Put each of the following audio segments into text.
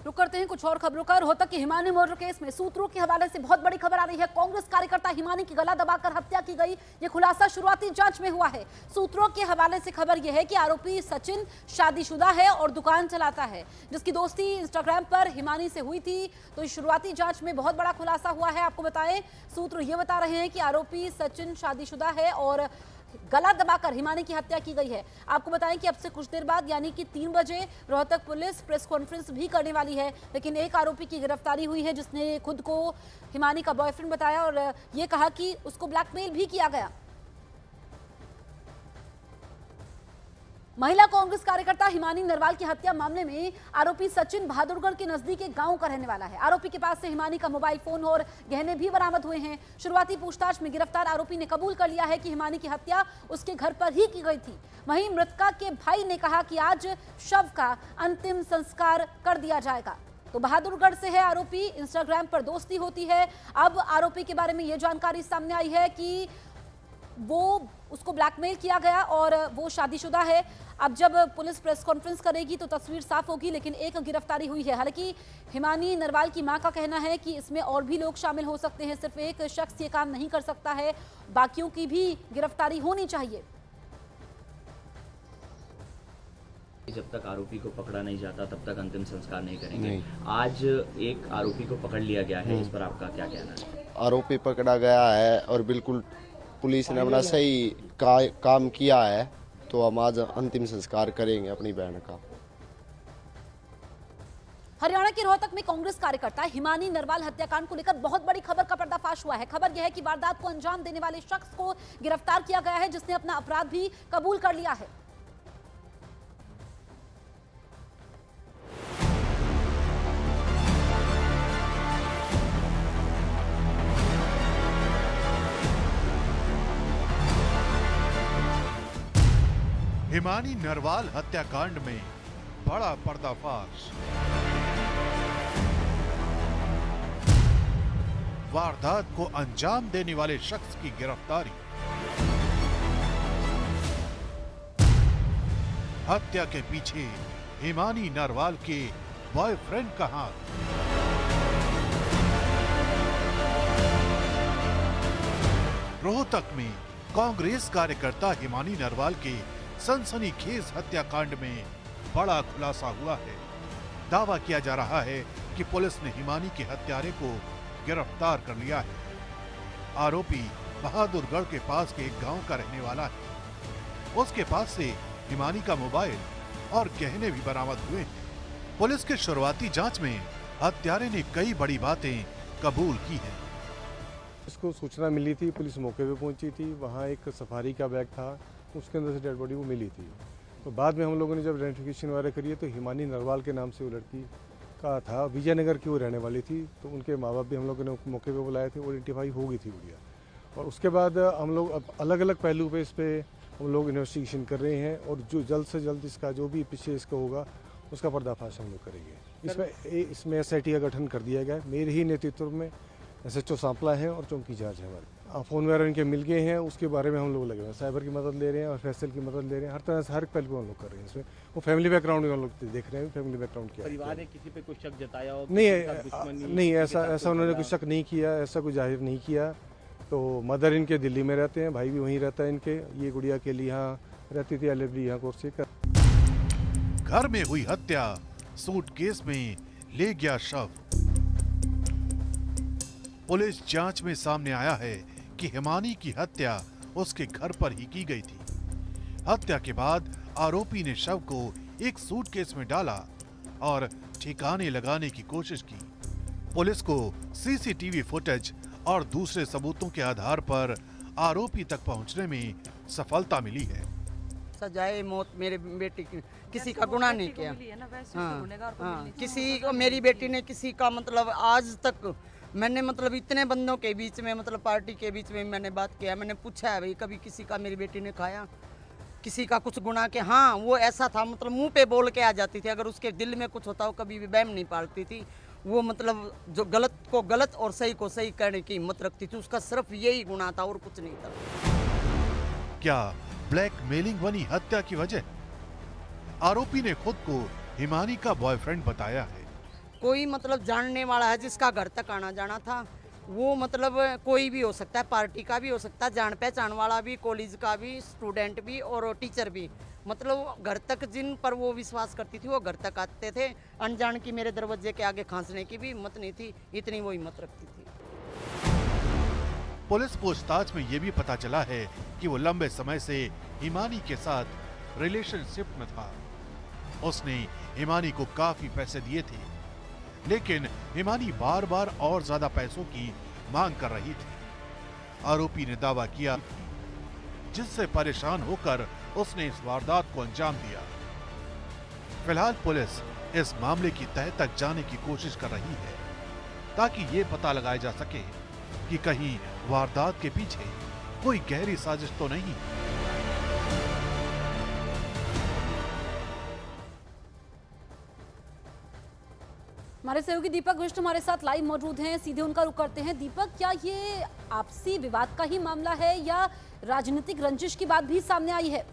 रुक करते हैं कुछ और खबरों का। रोहतक के हिमानी मर्डर केस में सूत्रों के हवाले से बहुत बड़ी खबर आ रही है। कांग्रेस कार्यकर्ता हिमानी की गला दबाकर हत्या की गई, ये खुलासा शुरुआती जांच में हुआ है। सूत्रों के हवाले से खबर यह है कि आरोपी सचिन शादीशुदा है और दुकान चलाता है, जिसकी दोस्ती इंस्टाग्राम पर हिमानी से हुई थी। तो इस शुरुआती जांच में बहुत बड़ा खुलासा हुआ है। आपको बताएं, सूत्र ये बता रहे हैं कि आरोपी सचिन शादीशुदा है और गला दबाकर हिमानी की हत्या की गई है। आपको बताएं कि अब से कुछ देर बाद यानी कि 3 बजे रोहतक पुलिस प्रेस कॉन्फ्रेंस भी करने वाली है, लेकिन एक आरोपी की गिरफ्तारी हुई है जिसने खुद को हिमानी का बॉयफ्रेंड बताया और ये कहा कि उसको ब्लैकमेल भी किया गया। महिला कांग्रेस कार्यकर्ता हिमानी नरवाल की हत्या मामले में आरोपी सचिन बहादुरगढ़ के नजदीक एक गांव का रहने वाला है। आरोपी के पास से हिमानी का मोबाइल फोन और गहने भी बरामद हुए हैं। शुरुआती पूछताछ में गिरफ्तार आरोपी ने कबूल कर लिया है कि हिमानी की हत्या उसके घर पर ही की गई थी। वहीं मृतका के भाई ने कहा कि आज शव का अंतिम संस्कार कर दिया जाएगा। तो बहादुरगढ़ से है आरोपी, इंस्टाग्राम पर दोस्ती होती है। अब आरोपी के बारे में यह जानकारी सामने आई है कि वो उसको ब्लैकमेल किया गया और वो शादीशुदा है। अब जब पुलिस प्रेस कॉन्फ्रेंस करेगी तो तस्वीर साफ होगी, लेकिन एक गिरफ्तारी हुई है। हालांकि हिमानी नरवाल की मां का कहना है कि इसमें और भी लोग शामिल हो सकते हैं, सिर्फ एक शख्स ये काम नहीं कर सकता है, बाकियों की भी गिरफ्तारी होनी चाहिए। जब तक आरोपी को पकड़ा नहीं जाता तब तक अंतिम संस्कार नहीं करेंगे। आज एक आरोपी को पकड़ लिया गया है, इस पर आपका क्या कहना है? आरोपी पकड़ा गया है और बिल्कुल पुलिस ने अपना सही काम किया है, तो हम आज अंतिम संस्कार करेंगे अपनी बहन का। हरियाणा के रोहतक में कांग्रेस कार्यकर्ता हिमानी नरवाल हत्याकांड को लेकर बहुत बड़ी खबर का पर्दाफाश हुआ है। खबर यह है कि वारदात को अंजाम देने वाले शख्स को गिरफ्तार किया गया है, जिसने अपना अपराध भी कबूल कर लिया है। हिमानी नरवाल हत्याकांड में बड़ा पर्दाफाश। वारदात को अंजाम देने वाले शख्स की गिरफ्तारी। हत्या के पीछे हिमानी नरवाल के बॉयफ्रेंड का हाथ। रोहतक में कांग्रेस कार्यकर्ता हिमानी नरवाल के सनसनीखेज हत्याकांड में बड़ा खुलासा हुआ है। दावा किया जा रहा है कि पुलिस ने हिमानी के हत्यारे को गिरफ्तार कर लिया है। आरोपी बहादुरगढ़ के पास के एक गांव का रहने वाला है। उसके पास से हिमानी का मोबाइल और गहने भी बरामद हुए हैं। पुलिस के शुरुआती जांच में हत्यारे ने कई बड़ी बातें कबूल की हैं। इसको सूचना मिली थी, पुलिस मौके पे पहुंची थी। वहाँ एक सफारी का बैग था, उसके अंदर से डेड बॉडी वो मिली थी। तो बाद में हम लोगों ने जब आइडेंटिफिकेशन वगैरह करी है तो हिमानी नरवाल के नाम से वो लड़की का था, विजयनगर की वो रहने वाली थी। तो उनके माँ बाप भी हम लोगों ने मौके पे बुलाए थे, आइडेंटिफाई हो गई थी गुड़िया। और उसके बाद हम लोग अब अलग अलग पहलू पे इस पर हम लोग इन्वेस्टिगेशन कर रहे हैं और जो जल्द से जल्द इसका जो भी पीछे इसका होगा उसका पर्दाफाश हम लोग करेंगे। इसमें SIT का गठन कर दिया गया है। मेरे ही नेतृत्व में SHO सांपला है और चौकी इंचार्ज है हमारे। फ़ोन वगैरह इनके मिल गए हैं, उसके बारे में हम लोग लगे हुए हैं। साइबर की मदद ले रहे हैं और फैसल की मदद ले रहे हैं। हर तरह से हर पहलू को हम लोग कर रहे हैं। इसमें वो फैमिली बैकग्राउंड हम लोग देख रहे हैं, फैमिली बैकग्राउंड क्या परिवार ने किसी पे कुछ शक जताया हो? नहीं, ऐसा उन्होंने कुछ शक नहीं किया, ऐसा कुछ जाहिर नहीं किया। तो मदर इनके दिल्ली में रहते हैं, भाई भी वहीं रहता है इनके। ये गुड़िया के लिए यहाँ रहती थी, LLB यहाँ कोर्स से कर। घर में हुई हत्या, सूटकेस में ले गया शव। पुलिस जांच में सामने आया है कि हिमानी की हत्या उसके घर पर ही की गई थी। हत्या के बाद आरोपी ने शव को एक सूटकेस में डाला और ठिकाने लगाने की कोशिश की। पुलिस को CCTV फुटेज और दूसरे सबूतों के आधार पर आरोपी तक पहुंचने में सफलता मिली है। सजाए मौत मेरे बेटी की किसी का गुनाह नहीं किया। हाँ, किसी को मेरी बेटी ने किसी का मतलब आज तक मैंने मतलब इतने बंदों के बीच में मतलब पार्टी के बीच में मैंने बात किया, मैंने पूछा है भाई कभी किसी का मेरी बेटी ने खाया, किसी का कुछ गुनाह के? हाँ, वो ऐसा था मतलब मुंह पे बोल के आ जाती थी। अगर उसके दिल में कुछ होता वो कभी भी बहम नहीं पालती थी। वो मतलब जो गलत को गलत और सही को सही करने की हिम्मत रखती थी। उसका सिर्फ यही गुनाह था और कुछ नहीं था। क्या ब्लैकमेलिंग बनी हत्या की वजह? आरोपी ने खुद को हिमानी का बॉयफ्रेंड बताया है। कोई मतलब जानने वाला है जिसका घर तक आना जाना था, वो मतलब कोई भी हो सकता है, पार्टी का भी हो सकता है, जान पहचान वाला भी, कॉलेज का भी, स्टूडेंट भी और टीचर भी, मतलब घर तक जिन पर वो विश्वास करती थी वो घर तक आते थे। अनजान की मेरे दरवाजे के आगे खांसने की भी हिम्मत नहीं थी, इतनी वो हिम्मत रखती थी। पुलिस पूछताछ में ये भी पता चला है कि वो लंबे समय से हिमानी के साथ रिलेशनशिप में था। उसने हिमानी को काफी पैसे दिए थे, लेकिन हिमानी बार बार और ज्यादा पैसों की मांग कर रही थी। आरोपी ने दावा किया, जिससे परेशान होकर उसने इस वारदात को अंजाम दिया। फिलहाल पुलिस इस मामले की तह तक जाने की कोशिश कर रही है, ताकि ये पता लगाया जा सके कि कहीं वारदात के पीछे कोई गहरी साजिश तो नहीं। हमारे सहयोगी दीपक विष्ट हमारे साथ लाइव मौजूद हैं, सीधे उनका रुख करते हैं। दीपक, क्या ये आपसी विवाद का ही मामला है या राजनीतिक रंजिश की बात भी सामने आई है?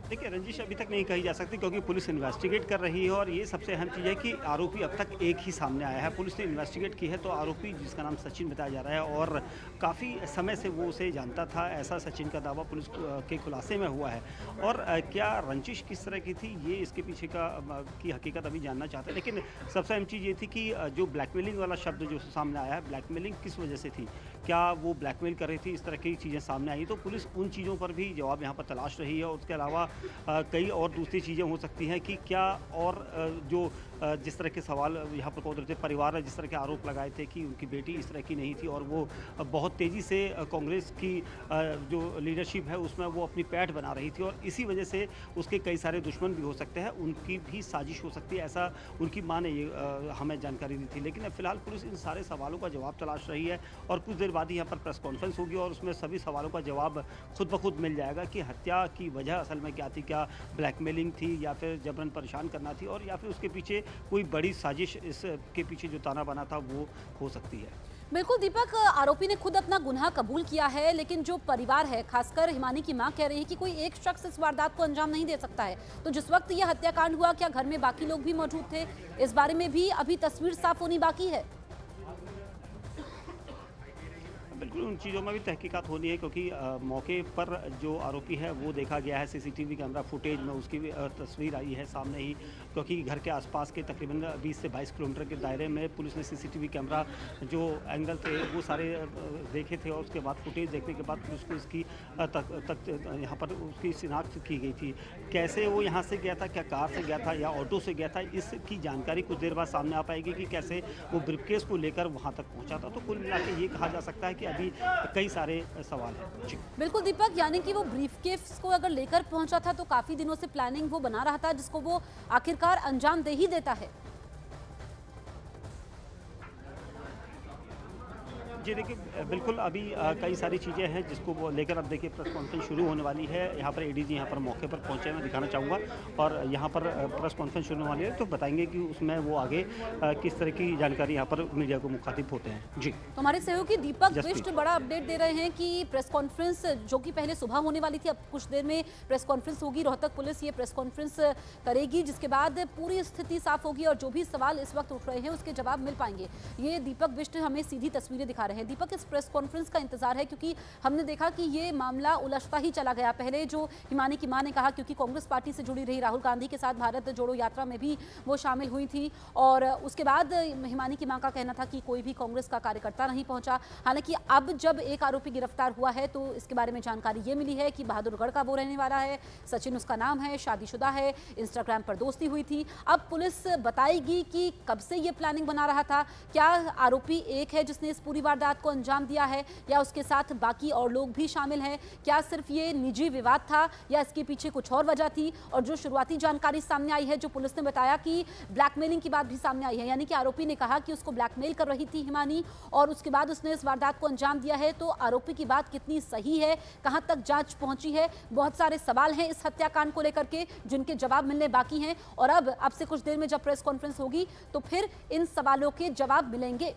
देखिए, रंजिश अभी तक नहीं कही जा सकती क्योंकि पुलिस इन्वेस्टिगेट कर रही है और ये सबसे अहम चीज़ है कि आरोपी अब तक एक ही सामने आया है। पुलिस ने इन्वेस्टिगेट की है तो आरोपी, जिसका नाम सचिन बताया जा रहा है और काफ़ी समय से वो उसे जानता था, ऐसा सचिन का दावा पुलिस के खुलासे में हुआ है। और क्या रंजिश किस तरह की थी, ये इसके पीछे की हकीकत अभी जानना चाहते हैं। लेकिन सबसे अहम चीज़ ये थी कि जो ब्लैकमेलिंग वाला शब्द जो सामने आया है, ब्लैकमेलिंग किस वजह से थी, क्या वो ब्लैकमेल कर रही थी, इस तरह की चीज़ें सामने आई तो पुलिस उन चीज़ों पर भी जवाब यहाँ पर तलाश रही है। और उसके अलावा कई और दूसरी चीज़ें हो सकती हैं कि क्या और जो जिस तरह के सवाल यहाँ पर पहुँच रहे थे, परिवार ने जिस तरह के आरोप लगाए थे कि उनकी बेटी इस तरह की नहीं थी और वो बहुत तेज़ी से कांग्रेस की जो लीडरशिप है उसमें वो अपनी पैठ बना रही थी और इसी वजह से उसके कई सारे दुश्मन भी हो सकते हैं, उनकी भी साजिश हो सकती है, ऐसा उनकी मां ने ये हमें जानकारी दी थी। लेकिन फिलहाल पुलिस इन सारे सवालों का जवाब तलाश रही है और कुछ देर बाद ही यहाँ पर प्रेस कॉन्फ्रेंस होगी और उसमें सभी सवालों का जवाब खुद ब खुद मिल जाएगा कि हत्या की वजह असल में क्या थी, क्या ब्लैकमेलिंग थी या फिर जबरन परेशान करना थी और या फिर उसके पीछे कोई बड़ी साजिश इसके पीछे जो ताना बना था वो हो सकती है। बिल्कुल दीपक, आरोपी ने खुद अपना गुनाह कबूल किया है, लेकिन जो परिवार है, खासकर हिमानी की मां कह रही है कि कोई एक शख्स इस वारदात को अंजाम नहीं दे सकता है। तो जिस वक्त यह हत्याकांड हुआ, क्या घर में बाकी लोग भी मौजूद थे? इस बारे में भी अभी तस्वीर साफ होनी बाकी है। बिल्कुल उन चीज़ों में भी तहकीकात होनी है क्योंकि मौके पर जो आरोपी है वो देखा गया है, सीसीटीवी कैमरा फुटेज में उसकी भी तस्वीर आई है सामने ही, क्योंकि घर के आसपास के तकरीबन 20 से 22 किलोमीटर के दायरे में पुलिस ने सीसीटीवी कैमरा जो एंगल थे वो सारे देखे थे और उसके बाद फुटेज देखने के बाद पुलिस को इसकी यहाँ पर उसकी शिनाख्त की गई थी। कैसे वो यहाँ से गया था, क्या कार से गया था या ऑटो से गया था, इसकी जानकारी कुछ देर बाद सामने आ पाएगी कि कैसे वो ब्रीफकेस को लेकर वहाँ तक पहुँचा था। तो कुल मिला के ये कहा जा सकता है कि अभी कई सारे सवाल हैं। बिल्कुल दीपक, यानी कि वो ब्रीफकेस को अगर लेकर पहुंचा था तो काफी दिनों से प्लानिंग वो बना रहा था, जिसको वो आखिरकार अंजाम दे ही देता है। जी देखिए, बिल्कुल अभी कई सारी चीज़ें हैं जिसको वो लेकर अब देखिए प्रेस कॉन्फ्रेंस शुरू होने वाली है। यहाँ पर एडीजी यहाँ पर मौके पर पहुँचे हैं, मैं दिखाना चाहूँगा और यहाँ पर प्रेस कॉन्फ्रेंस शुरू होने वाली है तो बताएंगे कि उसमें वो आगे किस तरह की जानकारी यहाँ पर मीडिया को मुखातिब होते हैं। जी, तो हमारे सहयोगी दीपक विष्ट बड़ा अपडेट दे रहे हैं कि प्रेस कॉन्फ्रेंस जो कि पहले सुबह होने वाली थी, अब कुछ देर में प्रेस कॉन्फ्रेंस होगी। रोहतक पुलिस ये प्रेस कॉन्फ्रेंस करेगी, जिसके बाद पूरी स्थिति साफ होगी और जो भी सवाल इस वक्त उठ रहे हैं उसके जवाब मिल पाएंगे। ये दीपक विष्ट हमें सीधी तस्वीरें दिखा रहे हैं। दीपक, इस प्रेस कॉन्फ्रेंस का इंतजार है क्योंकि हमने देखा कि ये मामला उलझता ही चला गया। पहले जो हिमानी की मां ने कहा, क्योंकि कांग्रेस पार्टी से जुड़ी रही, राहुल गांधी के साथ भारत जोड़ो यात्रा में भी वो शामिल हुई थी और उसके बाद हिमानी की मां का कहना था कि कोई भी कांग्रेस का कार्यकर्ता नहीं पहुंचा। हालांकि अब जब एक आरोपी गिरफ्तार हुआ है तो इसके बारे में जानकारी ये मिली है कि बहादुरगढ़ का वो रहने वाला है, सचिन उसका नाम है, शादीशुदा है, इंस्टाग्राम पर दोस्ती हुई थी। अब पुलिस बताएगी कि कब से ये प्लानिंग बना रहा था, क्या आरोपी एक है जिसने इस पूरी वारदात को अंजाम दिया है या उसके साथ बाकी और लोग भी शामिल हैं, क्या सिर्फ ये निजी विवाद था या इसके पीछे कुछ और वजह थी। और जो शुरुआती जानकारी सामने आई है, जो पुलिस ने बताया कि ब्लैकमेलिंग की बात भी सामने आई है, यानी कि आरोपी ने कहा कि उसको ब्लैकमेल कर रही थी हिमानी और उसके बाद उसने इस वारदात को अंजाम दिया है। तो आरोपी की बात कितनी सही है, कहां तक जांच पहुंची है, बहुत सारे सवाल हैं इस हत्याकांड को लेकर के जिनके जवाब मिलने बाकी हैं और अब से कुछ देर में जब प्रेस कॉन्फ्रेंस होगी तो फिर इन सवालों के जवाब मिलेंगे।